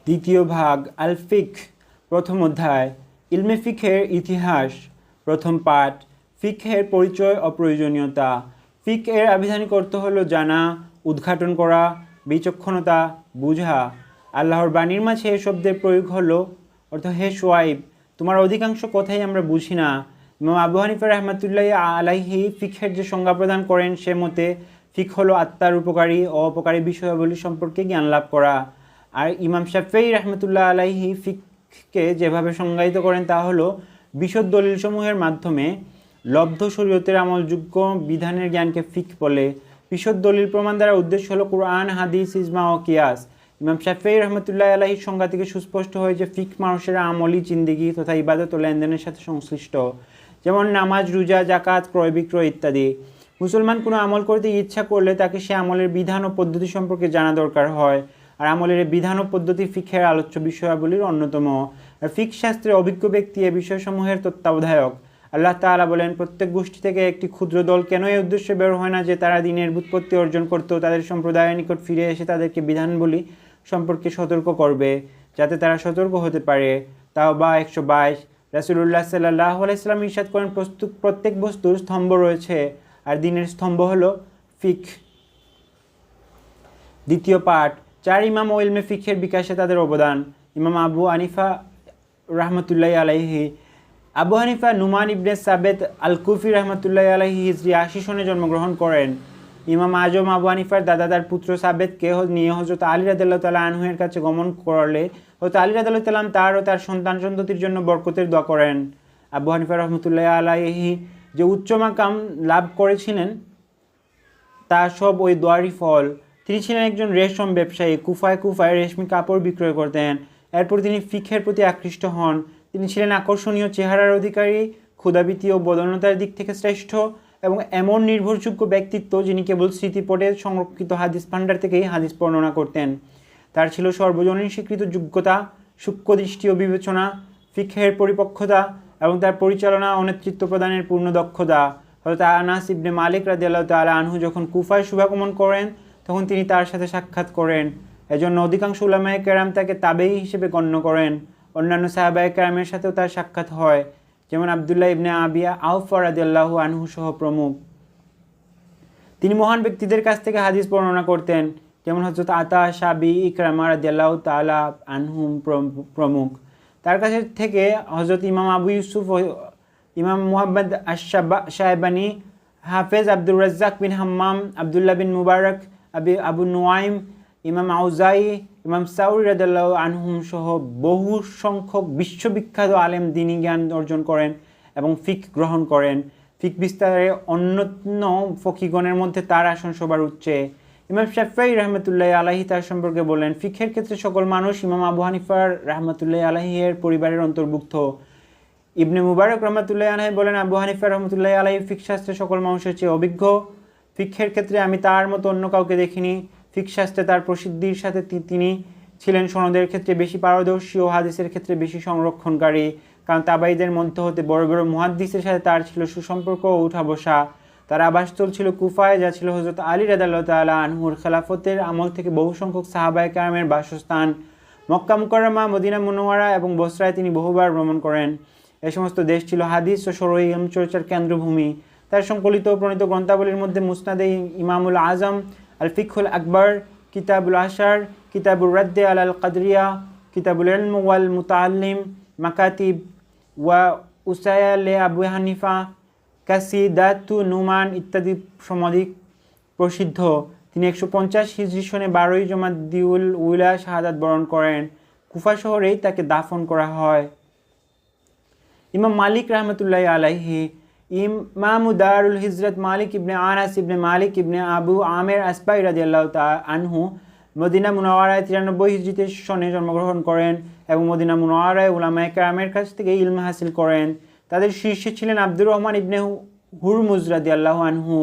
দ্বিতীয় ভাগ আল ফিক, প্রথম অধ্যায় ইলমে ফিকহের ইতিহাস। প্রথম পাঠ ফিকহের পরিচয় ও প্রয়োজনীয়তা। ফিক এর আবিধানিক অর্থ হলো জানা, উদ্ঘাটন করা, বিচক্ষণতা, বুঝা। আল্লাহর বাণীর মাঝে এ শব্দের প্রয়োগ হলো অর্থ হে শুআইব, তোমার অধিকাংশ কথাই আমরা বুঝি না। ইমাম আবু হানিফা রাহমাতুল্লাহি আলাইহি ফিকহের যে সংজ্ঞা প্রদান করেন সে মতে ফিক হলো আত্মার উপকারী ও অপকারী বিষয়াবলী সম্পর্কে জ্ঞান লাভ করা। আর ইমাম শাফিঈ রাহমাতুল্লাহ আলাইহি ফিককে যেভাবে সংজ্ঞায়িত করেন তা হলো বিশদ দলিলসমূহের মাধ্যমে লব্ধ শরীয়তের আমলযোগ্য বিধানের জ্ঞানকে ফিক বলে। বিশদ দলিল প্রমাণ দ্বারা উদ্দেশ্য হলো কুরআন, হাদিস, ইজমা ও কিয়াস। ইমাম শাফিঈ রাহমাতুল্লাহ আলাইহির সংজ্ঞা থেকে সুস্পষ্ট হয় যে ফিক মানুষের আমলি জিন্দেগি তথা ইবাদত ও লেনদেনের সাথে সংশ্লিষ্ট, যেমন নামাজ, রোজা, যাকাত, ক্রয় বিক্রয় ইত্যাদি। মুসলমান কোনো আমল করতে ইচ্ছা করলে তাকে সে আমলের বিধান ও পদ্ধতি সম্পর্কে জানা দরকার হয়, আর আমলের বিধান ও পদ্ধতি ফিকহের আলোচ্য বিষয়াবলীর অন্যতম। আর ফিক শাস্ত্রে অভিজ্ঞ ব্যক্তি এ বিষয়সমূহের তত্ত্বাবধায়ক। আল্লাহ তাআলা বলেন, প্রত্যেক গোষ্ঠী থেকে একটি ক্ষুদ্র দল কেন এই উদ্দেশ্যে বের হয় না যে তারা দিনের ব্যুৎপত্তি অর্জন করত, তাদের সম্প্রদায়ের নিকট ফিরে এসে তাদেরকে বিধানবলী সম্পর্কে সতর্ক করবে, যাতে তারা সতর্ক হতে পারে। তাওবা 122। রাসূলুল্লাহ সাল্লাল্লাহু আলাইহি ওয়াসাল্লাম ইরশাদ করেন, প্রত্যেক বস্তুর স্তম্ভ রয়েছে, আর দিনের স্তম্ভ হলো ফিক। দ্বিতীয় পাঠ 4 ইমাম ও ইলমে ফিকহের বিকাশে তাদের অবদান। ইমাম আবু হানিফা রাহমাতুল্লাহি আলাইহি। আবু হানিফা নুমান ইবনে সাবেত আল কুফি রাহমাতুল্লাহি আলাইহি হিজরি 80 সনে জন্মগ্রহণ করেন। ইমাম আজম আবু হানিফার দাদা তার পুত্র সাবেতকে নিয়ে হযরত আলী রাদিয়াল্লাহু তাআলা আনহু এর কাছে গমন করলে হযরত আলী রাদিয়াল্লাহু তাআলা তার ও তার সন্তান সন্ততির জন্য বরকতের দোয়া করেন। আবু হানিফা রাহমাতুল্লাহি আলাইহি যে উচ্চ মাকাম লাভ করেছিলেন তা সব ওই দোয়ারই ফল। তিনি ছিলেন একজন রেশম ব্যবসায়ী। কুফায় রেশমি কাপড় বিক্রয় করতেন। এরপর তিনি ফিকহের প্রতি আকৃষ্ট হন। তিনি ছিলেন আকর্ষণীয় চেহারার অধিকারী, ক্ষুধাবীতি ও বদনতার দিক থেকে শ্রেষ্ঠ এবং এমন নির্ভরযোগ্য ব্যক্তিত্ব যিনি কেবল স্মৃতিপটে সংরক্ষিত হাদিস ভান্ডার থেকেই হাদিস বর্ণনা করতেন। তার ছিল সর্বজনীন স্বীকৃত যোগ্যতা, সূক্ষ্ম দৃষ্টি ও বিবেচনা, ফিকহের পরিপক্কতা এবং তার পরিচালনা ও নেতৃত্ব প্রদানের পূর্ণ দক্ষতা। হযরত আনাস ইবনে মালিক রাদিয়াল্লাহু তাআলা আনহু যখন কুফায় শুভাগমন করেন তখন তিনি তার সাথে সাক্ষাৎ করেন। এজন্য অধিকাংশ উলামায়ে কেরাম তাকে তাবেঈ হিসেবে গণ্য করেন। অন্যান্য সাহাবায়ে কেরামের সাথেও তার সাক্ষাৎ হয়, যেমন আব্দুল্লাহ ইবনে আবি আওফা রাদিয়াল্লাহু আনহু সহ প্রমুখ। তিনি মহান ব্যক্তিদের কাছ থেকে হাদিস বর্ণনা করতেন, যেমন হযরত আতা, শাবি, ইকরামা রাদিয়াল্লাহু তাআলা আনহুম প্রমুখ। তার কাছে থেকে হযরত ইমাম আবু ইউসুফ, ইমাম মুহাম্মদ আশ-শায়বানী, হাফেজ আব্দুর রাজ্জাক বিন হাম্মাম, আব্দুল্লাহ বিন মুবারক, আবু নুআইম, ইমাম আউজাই, ইমাম সাউরি রাদিয়াল্লাহু আনহুম সহ বহু সংখ্যক বিশ্ববিখ্যাত আলেম দ্বীনি জ্ঞান অর্জন করেন এবং ফিক গ্রহণ করেন। ফিক বিস্তারে অন্যান্য ফকিগণের মধ্যে তার আসন সবার উচ্চে। ইমাম শাফিঈ রাহমাতুল্লাহি আলাইহি তার সম্পর্কে বলেন, ফিকহের ক্ষেত্রে সকল মানুষ ইমাম আবু হানিফা রাহমাতুল্লাহি আলাইহি এর পরিবারের অন্তর্ভুক্ত। ইবনে মুবারক রাহমাতুল্লাহি আলাইহি বলেন, আবু হানিফা রাহমাতুল্লাহি আলাইহি ফিক শাস্ত্রে সকল মানুষের চেয়ে অভিজ্ঞ। ফিকহের ক্ষেত্রে আমি তার মতো অন্য কাউকে দেখিনি। ফিক শাস্ত্রে তার প্রসিদ্ধির সাথে তিনি ছিলেন সনদের ক্ষেত্রে বেশি পারদর্শী ও হাদিসের ক্ষেত্রে বেশি সংরক্ষণকারী, কারণ তাবাঈদের মধ্য হতে বড় বড় মুহাদ্দিসের সাথে তার ছিল সুসম্পর্ক ও উঠা বসা। তার আবাসস্থল ছিল কুফায়, যা ছিল হযরত আলী রাদিয়াল্লাহু তাআলা আনহুর খেলাফতের আমল থেকে বহু সংখ্যক সাহাবায়ে কেরামের বাসস্থান। মক্কা মুকাররমা, মদিনা মুনাওয়ারা এবং বসরায় তিনি বহুবার ভ্রমণ করেন। এই সমস্ত দেশ ছিল হাদিস ও শরঈ ইলম চর্চার কেন্দ্রভূমি। তার সংকলিত ও প্রণীত গ্রন্থাবলীর মধ্যে মুসনাদে ইমামুল আজম, আল ফিকহুল আকবর, কিতাবুল আশার, কিতাবুর রাদ্দে আলাল কাদরিয়া, কিতাবুল ইলম ওয়াল মুতাআল্লিম, মাকাতিব ওয়া উসায়া লে আবু হানিফা, কাসিদাতু নুমান ইত্যাদি সমধিক প্রসিদ্ধ। তিনি 150 হিজরি সনে 12ই জমাদিউল উলা শাহাদাত বরণ করেন। কুফা শহরেই তাকে দাফন করা হয়। ইমাম মালিক রাহমাতুল্লাহি আলাইহি। ইমাম দারুল হিজরত মালিক ইবনে আনাস ইবনে মালিক ইবনে আবু আমের আসবাই রাদিয়াল্লাহু তাআলা আনহু মদিনা মুনাওয়ারায় 93 হিজরিতে সনে জন্মগ্রহণ করেন এবং মদিনা মুনাওয়ারায় উলামায়ে কেরামের কাছ থেকে ইলম হাসিল করেন। তাদের শীর্ষে ছিলেন আব্দুর রহমান ইবনে হুরমুজ রাদিয়াল্লাহু আনহু।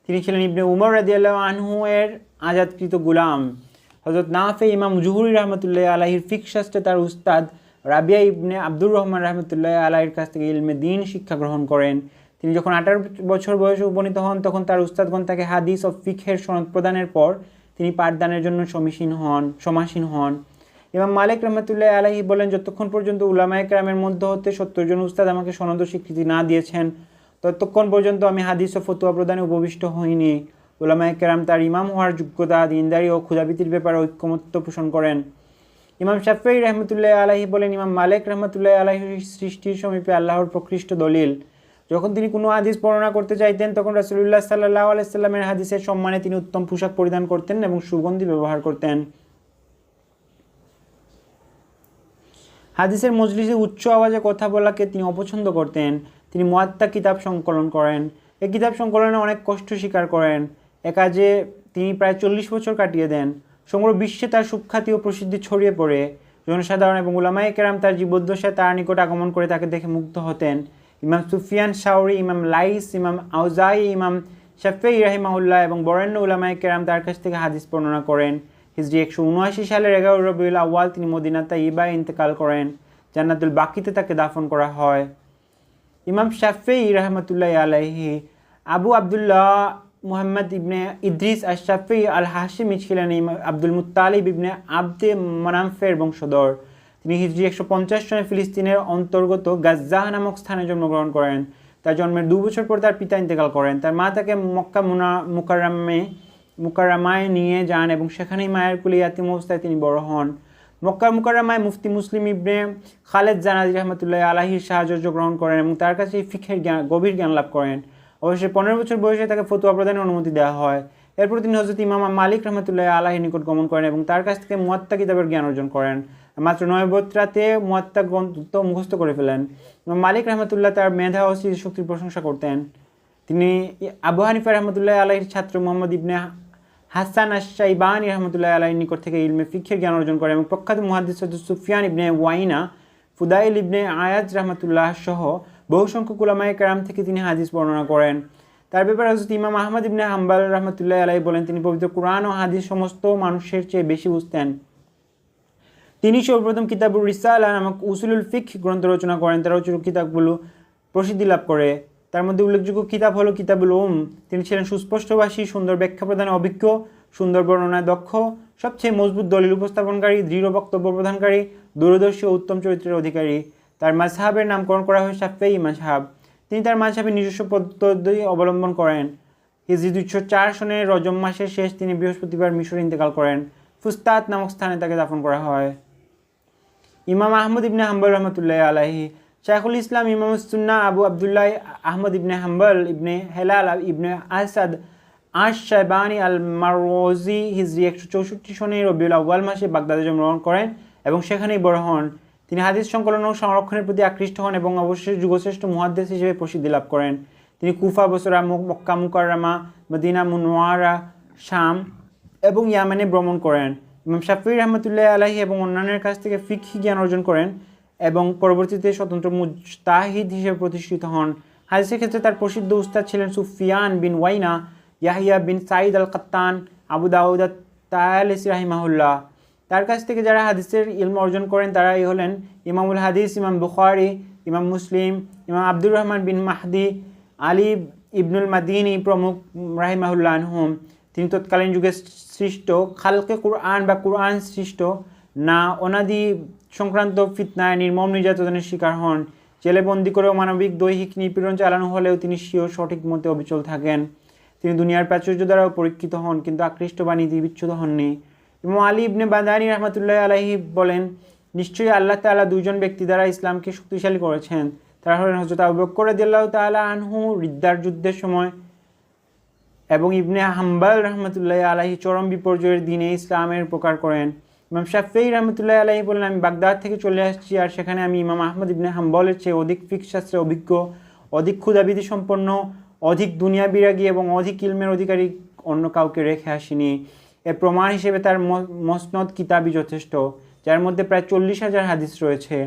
তিনি ছিলেন ইবনে উমর রাদিয়াল্লাহু আনহু এর আজাদকৃত গোলাম। হযরত নাফে ইমাম জুহরি রাহমাতুল্লাহি আলাইহির ফিক শাস্ত্রে তার উস্তাদ রাবিয়া ইবনে আব্দুর রহমান রাহমাতুল্লাহি আলাইহির কাছ থেকে ইলমে দ্বীন শিক্ষা গ্রহণ করেন। তিনি যখন 18 বছর বয়সে উপনীত হন তখন তার উস্তাদগণ তাকে হাদিস ও ফিকহের সনদ প্রদানের পর তিনি পাঠদানের জন্য সমাসীন হন। ইমাম মালিক রহমতুল্লাহ আলাইহি বলেন, যতক্ষণ পর্যন্ত উলামায়ে কেরামের মধ্যে হতে 70 জন উস্তাদ আমাকে সনদ ও স্বীকৃতি না দিয়েছেন, ততক্ষণ পর্যন্ত আমি হাদিস ও ফতোয়া প্রদানে উপবিষ্ট হইনি। উলামায়ে কেরাম তার ইমাম হওয়ার যোগ্যতা, দিনদারি ও ক্ষুধাবৃত্তির ব্যাপারে ঐক্যমত্য পোষণ করেন। ইমাম শাফিঈ রহমতুল্লাহ আলাইহি বলেন, ইমাম মালিক রহমতুল্লাহ আলাইহি সৃষ্টির সমীপে আল্লাহর প্রকৃষ্ট দলিল। যখন তিনি কোনো হাদিস বর্ণনা করতে চাইতেন, তখন রাসূলুল্লাহ সাল্লাল্লাহু আলাইহি সাল্লামের হাদিসের সম্মানে তিনি উত্তম পোশাক পরিধান করতেন এবং সুগন্ধি ব্যবহার করতেন। হাদিসের মজলিসে উচ্চ আওয়াজে কথা বলাকে তিনি অপছন্দ করতেন। তিনি মুয়াত্তা কিতাব সংকলন করেন। এই কিতাব সংকলনে অনেক কষ্ট স্বীকার করেন। এ কাজে তিনি প্রায় 40 বছর কাটিয়ে দেন। সমগ্র বিশ্বে তার সুখ্যাতি ও প্রসিদ্ধি ছড়িয়ে পড়ে। জনসাধারণ এবং উলামায়ে কেরাম তার জীবদ্দশায় তার নিকট আগমন করে তাকে দেখে মুগ্ধ হতেন। ইমাম সুফিয়ান শাওরি, ইমাম লাইস, ইমাম আউজাই, ইমাম শাফিঈ রাহিমাহুল্লাহ এবং বরেণ্য উলামায়ে কেরাম তার কাছ থেকে হাদিস বর্ণনা করেন। হিজরি 179 সালের 11 রবিউল আউয়াল তিনি মদিনা তাইয়্যিবায় ইন্তেকাল করেন। জান্নাতুল বাকিতে তাকে দাফন করা হয়। ইমাম শাফিঈ রাহমাতুল্লাহি আলাইহি আবু আবদুল্লাহ মুহাম্মদ ইবনে ইদ্রিস আশ-শাফিঈ আল-হাশিমি ছিলেন আব্দুল মুত্তালিব ইবনে আবদে মানাফের বংশধর। তিনি হিজরি 150 সনে ফিলিস্তিনের অন্তর্গত গাজ্জাহ নামক স্থানে জন্মগ্রহণ করেন। তার জন্মের 2 বছর পর তার পিতা ইন্তেকাল করেন। তার মা তাকে মক্কা মুকাররমায় নিয়ে যান এবং সেখানেই মায়ের কোলে ইয়াতীম অবস্থায় তিনি বড় হন। মক্কা মুকাররমায় মুফতি মুসলিম ইবনে খালেদ জানাজি রহমতুল্লাহ আলাইহির সাহায্য গ্রহণ করেন এবং তার কাছে ফিকহের গভীর জ্ঞান লাভ করেন। অবশ্যই 15 বছর বয়সে তাকে ফতোয়া প্রদানের অনুমতি দেওয়া হয়। এরপর তিনি হযরত ইমাম মালিক রহমতুল্লাহ আলাইহির নিকট গমন করেন এবং তার কাছ থেকে মুয়াত্তা কিতাবের জ্ঞান অর্জন করেন। মাত্র 9 বছরাতে মুয়াত্তা গ্রন্থ মুখস্থ করে ফেলেন। ইমাম মালিক রহমতুল্লাহ তার মেধা ও স্মৃতিশক্তির প্রশংসা করতেন। তিনি আবু হানিফা রহমতুল্লাহ আলাইহির ছাত্র মুহাম্মদ ইবনে হাসান আশ-শাইবানী রহমতুল্লাহ আলাইহির নিকট থেকে ইলমে ফিকহের জ্ঞান অর্জন করেন এবং প্রখ্যাত মুহাদ্দিস সুফিয়ান ইবনে ওয়াইনা, ফুদাইল ইবনে আয়াজ রহমতুল্লাহ সহ বহু সংখ্যক উলামায়ে কেরাম থেকে তিনি হাদিস বর্ণনা করেন। তার ব্যাপারে হযরত ইমাম আহমদ ইবনে হাম্বল রহমতুল্লাহ আলাইহি বলেন, তিনি পবিত্র কুরআন ও হাদিস সমস্ত মানুষের চেয়ে বেশি বুঝতেন। তিনি সর্বপ্রথম কিতাবুর রিসালা নামক উসুলুল ফিকহ গ্রন্থ রচনা করেন। তার রচিত কিতাবগুলো প্রসিদ্ধি লাভ করে। তার মধ্যে উল্লেখযোগ্য কিতাব হলো কিতাবুল তিনি ছিলেন সুস্পষ্টভাষী, সুন্দর ব্যাখ্যা প্রদানে অভিজ্ঞ, সুন্দর বর্ণনায় দক্ষ, সবচেয়ে মজবুত দলিল উপস্থাপনকারী, দৃঢ় বক্তব্য প্রদানকারী, দূরদর্শী ও উত্তম চরিত্রের অধিকারী। তার মাযহাবের নামকরণ করা হয় শাফিঈ মাযহাব। তিনি তার মাযহাবের নিজস্ব পদ্ধতি অবলম্বন করেন। হিজরি 204 সনের রজব মাসের শেষ তিনি বৃহস্পতিবার মিশরে ইন্তেকাল করেন। ফুস্তাত নামক স্থানে তাকে দাফন করা হয়। ইমাম আহমদ ইবনে হাম্বল রহমতুল্লাহ আলাইহি শাইখুল ইসলাম ইমাম সুন্নাহ আবু আবদুল্লাহ আহমদ ইবনে হাম্বল ইবনে হেলাল ইবনে আসাদ আশ-শাইবানী আল-মারওয়াজি হিজরি 164 সনে রবিউল আউয়াল মাসে বাগদাদে জন্মগ্রহণ করেন এবং সেখানেই বড় হন। তিনি হাদিস সংকলন ও সংরক্ষণের প্রতি আকৃষ্ট হন এবং অবশ্যই যুগশ্রেষ্ঠ মুহাদ্দিস হিসেবে প্রসিদ্ধি লাভ করেন। তিনি কুফা, বসরা, মক্কা মুকাররমা, মদিনা মুনওয়ারা, শাম এবং ইয়ামেনে ভ্রমণ করেন। ইমাম শাফিঈ রহমতুল্লাহ আলাইহি এবং অন্যান্যের কাছ থেকে ফিকহি জ্ঞান অর্জন করেন এবং পরবর্তীতে স্বতন্ত্র মুজতাহিদ হিসেবে প্রতিষ্ঠিত হন। হাদিসের ক্ষেত্রে তার প্রসিদ্ধ উস্তাদ ছিলেন সুফিয়ান বিন ওয়াইনা, ইয়াহিয়া বিন সাঈদ আল-কাত্তান, আবু দাউদ আত-তায়ালিসি রাহিমাহুল্লাহ। তার কাছ থেকে যারা হাদিসের ইলম অর্জন করেন তারাই হলেন ইমামুল হাদিস ইমাম বুখারী, ইমাম মুসলিম, ইমাম আব্দুর রহমান বিন মাহদি, আলী ইবনুল মাদিনী প্রমুখ রাহিমাহুল্লাহ আনহুম। তিনি তৎকালীন যুগে সৃষ্ট খালকে কুরআন বা কুরআন সৃষ্ট না অনাদি সংক্রান্ত ফিতনায় নির্মম নির্যাতনের শিকার হন। জেলে বন্দি করেও মানবিক দৈহিক নিপীড়ন চালানো হলেও তিনি স্বীয় সঠিক মতে অবিচল থাকেন। তিনি দুনিয়ার প্রাচুর্য দ্বারাও পরীক্ষিত হন, কিন্তু আকৃষ্ট বা নীতিবিচ্যুত হননি। ইমাম আলী ইবনে বাদানী রহমতুল্লাহ আলাইহি বলেন, নিশ্চয়ই আল্লাহ তাআলা দুইজন ব্যক্তি দ্বারা ইসলামকে শক্তিশালী করেছেন। তারা হলেন হযরত আবু বকর রাদিয়াল্লাহু তাআলা আনহু রিদ্দার যুদ্ধের সময় এবং ইবনে হাম্বল রহমতুল্লাহ আলাইহি চরম বিপর্যয়ের দিনে ইসলামের প্রকার করেন। ইমাম শাফিঈ রহমতুল্লাহ আলাইহি বলেন, আমি বাগদাদ থেকে চলে আসছি আর সেখানে আমি ইমাম আহমদ ইবনে হাম্বলের চেয়ে অধিক ফিকহ শাস্ত্রে অভিজ্ঞ, অধিক ক্ষুধাবিধি সম্পন্ন, অধিক দুনিয়া বিরাগী এবং অধিক ইলমের অধিকারী অন্য কাউকে রেখে আসিনি। এর প্রমাণ হিসেবে তার মসনদ কিতাবই যথেষ্ট, যার মধ্যে প্রায় 40,000 হাদিস রয়েছে।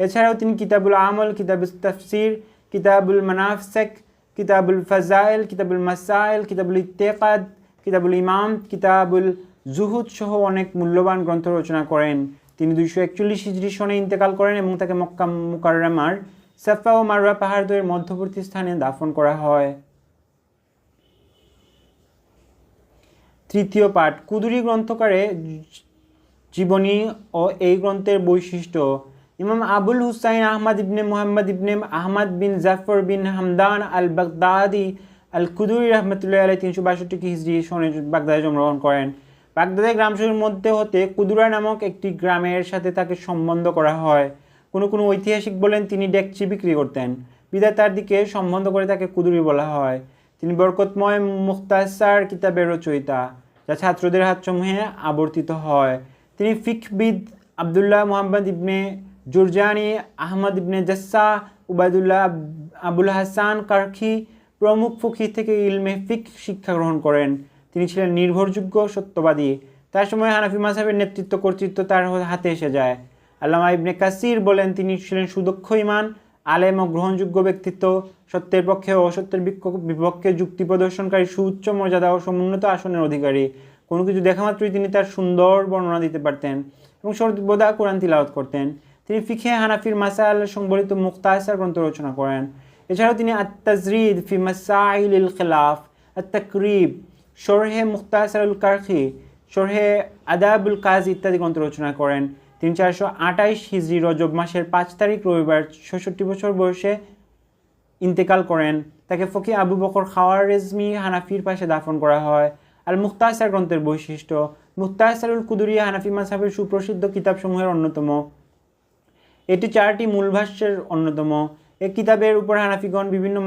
এছাড়াও তিনি কিতাবুল আমল, কিতাবুল তাফসির, কিতাবুল মানাফিক, কিতাবুল ফাজাইল, কিতাবুল মাসাইল, কিতাবুল ইত্তেকাদ, কিতাবুল ইমাম, কিতাবুল জুহুদ সহ অনেক মূল্যবান গ্রন্থ রচনা করেন। তিনি 241 হিজরি সনে ইন্তেকাল করেন এবং তাকে মক্কা মুকাররমার সাফা ও মারওয়া পাহাড়দ্বয়ের মধ্যবর্তী স্থানে দাফন করা হয়। তৃতীয় পাঠ, কুদুরি গ্রন্থকারে জীবনী ও এই গ্রন্থের বৈশিষ্ট্য। ইমাম আবুল হুসাইন আহমদ ইবনে মুহাম্মদ ইবনে আহমদ বিন জাফর বিন হামদান আল বাগদাদি আল কুদুরি রহমতুল্লাহ আলাই 362 হিজরি সনে বাগদাদে জন্মগ্রহণ করেন। বাগদাদের গ্রামসমূহের মধ্যে হতে কুদুরা নামক একটি গ্রামের সাথে তাকে সম্বন্ধ করা হয়। কোনো ঐতিহাসিক বলেন তিনি ডেকচি বিক্রি করতেন, বিধায় তার দিকে সম্বন্ধ করে তাকে কুদুরি বলা হয়। তিনি বরকতময় মুখতাসার কিতাবের রচয়িতা, যা ছাত্রদের হাতসমূহে আবর্তিত হয়। তিনি ফিকহবিদ আবদুল্লাহ মুহাম্মদ ইবনে জুরজানি, আহমদ ইবনে জাসসা, উবায়দুল্লাহ আবুল হাসান কারখি প্রমুখ ফকিহ থেকে ইলমে ফিক শিক্ষা গ্রহণ করেন। তিনি ছিলেন নির্ভরযোগ্য সত্যবাদী। তার সময় হানাফি মাযহাবের নেতৃত্ব কর্তৃত্ব তার হাতে এসে যায়। আল্লামা ইবনে কাসির বলেন তিনি ছিলেন সুদক্ষ ইমান, আলেম ও গ্রহণযোগ্য ব্যক্তিত্ব, সত্যের পক্ষে ও অসত্যের বিপক্ষে যুক্তি প্রদর্শনকারী, সুউচ্চ মর্যাদা ও সমুন্নত আসনের অধিকারী। কোনো কিছু দেখা মাত্রই তিনি তার সুন্দর বর্ণনা দিতে পারতেন এবং সর্বদা কোরআন তিলাওয়াত করতেন। তিনি ফিকহে হানাফির মাসাইল সংবলিত মুখতাসার গ্রন্থ রচনা করেন। এছাড়াও তিনি আত-তাজরিদ ফি মাসাইলিল খিলাফ, আত-তাকরিব, শরহে মুখতাসারুল কারখি, শরহে আদাবুল কাজি ইত্যাদি গ্রন্থ রচনা করেন। তিনি 428 হিজরি রজব মাসের 5 তারিখ রবিবার 66 বছর বয়সে ইন্তেকাল করেন। তাকে ফকিহ আবু বকর খাওয়ারিজমি হানাফির পাশে দাফন করা হয়। আল মুখতাসার গ্রন্থের বৈশিষ্ট্য। মুখতাসারুল কুদুরি হানাফি মাযহাবের সুপ্রসিদ্ধ কিতাবসমূহের অন্যতম। এটি 4টি মূল ভাষ্যের অন্যতম। এই কিতাবের উপর হানাফিগণ বিভিন্ন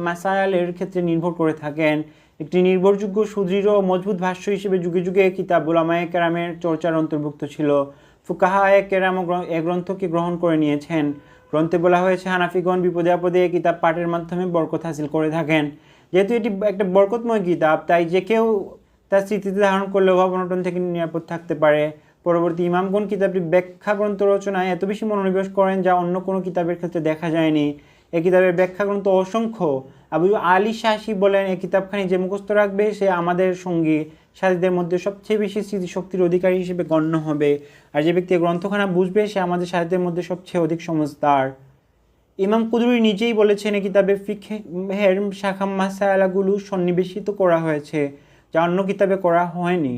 মাসায়ালের ক্ষেত্রে নির্ভর করে থাকেন। একটি নির্ভরযোগ্য, সুদৃঢ় ও মজবুত ভাষ্য হিসেবে যুগে যুগে এই কিতাব উলামায়ে কেরামের চর্চার অন্তর্ভুক্ত ছিল। ফুকাহায়ে কেরাম এ গ্রন্থকে গ্রহণ করে নিয়েছেন। গ্রন্থে বলা হয়েছে হানাফিগণ বিপদে আপদে এই কিতাব পাঠের মাধ্যমে বরকত হাসিল করে থাকেন। যেহেতু এটি একটা বরকতময় কিতাব, তাই যে কেউ তার স্মৃতিতে ধারণ করলে অভাব অনটন থেকে নিরাপদ থাকতে পারে। পরবর্তী ইমামগণ কিতাবটি ব্যাখ্যা গ্রন্থ রচনায় এত বেশি মনোনিবেশ করেন যা অন্য কোনো কিতাবের ক্ষেত্রে দেখা যায়নি। এই কিতাবের ব্যাখ্যা গ্রন্থ অসংখ্য। আবু আলী শাসি বলেন, এই কিতাবখানি যে মুখস্থ রাখবে সে আমাদের সঙ্গী সাথীদের মধ্যে সবচেয়ে বেশি স্মৃতিশক্তির অধিকারী হিসেবে গণ্য হবে, আর যে ব্যক্তি গ্রন্থখানা বুঝবে সে আমাদের সাথীদের মধ্যে সবচেয়ে অধিক সমজদার। ইমাম কুদুরি নিজেই বলেছেন এই কিতাবে ফিকহের শাখা মাসায়ালাগুলো সন্নিবেশিত করা হয়েছে, যা অন্য কিতাবে করা হয়নি।